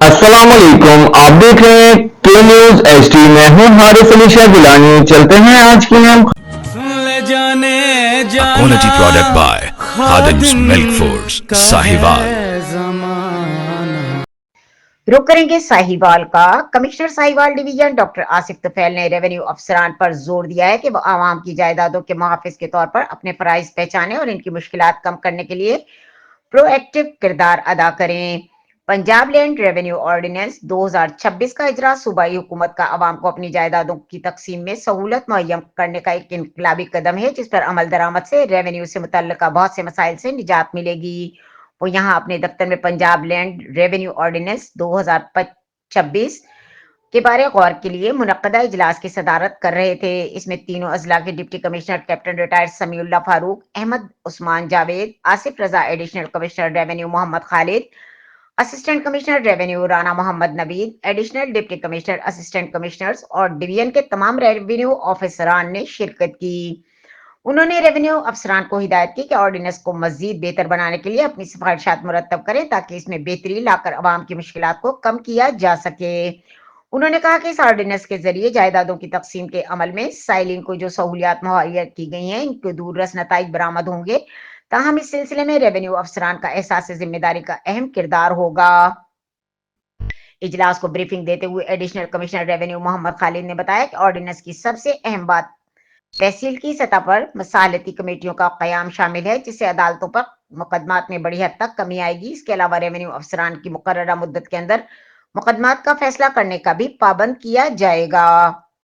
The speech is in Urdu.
السلام علیکم، آپ دیکھ رہے ہیں کے نیوز ایچ ڈی۔ میں ہوں حارث علی شاہ گیلانی۔ چلتے ہیں آج کی اہم A quality product by Khadim's Milk Foods, Sahiwal. رخ کریں گے ساہیوال کا۔ Commissioner Sahiwal division doctor Asif Tufail نے ریونیو افسران پر زور دیا ہے کہ وہ عوام کی جائیدادوں کے محافظ کے طور پر اپنے فرائض پہچانیں اور ان کی مشکلات کم کرنے کے لیے پرو ایکٹیو کردار ادا کریں۔ پنجاب لینڈ ریونیو آرڈیننس 2026 کا اجراء صوبائی حکومت کا عوام کو اپنی جائیدادوں کی تقسیم میں سہولت مہیا کرنے کا ایک انقلابی قدم ہے، جس پر عمل درآمد سے ریونیو سے متعلقہ بہت سے مسائل سے نجات ملے گی۔ وہ یہاں اپنے دفتر میں پنجاب لینڈ ریونیو آرڈیننس 2026 کے بارے غور کے لیے منعقدہ اجلاس کی صدارت کر رہے تھے۔ اس میں تینوں اضلاع کے deputy commissioner captain retired Sami Ullah Farooq, Ahmed Usman Javed, Asif Raza additional commissioner revenue Muhammad Khalid, assistant commissioner revenue Rana Muhammad Naveed, additional deputy commissioner, assistant commissioners اور ڈویژن کے تمام ریونیو آفیسران نے شرکت کی۔ انہوں نے ریونیو افسران کو ہدایت کی کہ آرڈیننس کو مزید بہتر بنانے کے لیے اپنی سفارشات مرتب کریں تاکہ اس میں بہتری لا کر عوام کی مشکلات کو کم کیا جا سکے۔ انہوں نے کہا کہ اس آرڈیننس کے ذریعے جائیدادوں کی تقسیم کے عمل میں سائلین کو جو سہولیات مہیا کی گئی ہیں، ان کے دور رس نتائج برآمد ہوں گے، تاہم اس سلسلے میں ریونیو افسران کا احساس ذمہ داری کا اہم کردار ہوگا۔ اجلاس کو بریفنگ دیتے ہوئے ایڈیشنل کمشنر ریونیو محمد خالد نے بتایا کہ آرڈیننس کی سب سے اہم بات تحصیل کی سطح پر مصالحتی کمیٹیوں کا قیام شامل ہے، جس سے عدالتوں پر مقدمات میں بڑی حد تک کمی آئے گی۔ اس کے علاوہ ریونیو افسران کی مقررہ مدت کے اندر مقدمات کا فیصلہ کرنے کا بھی پابند کیا جائے گا۔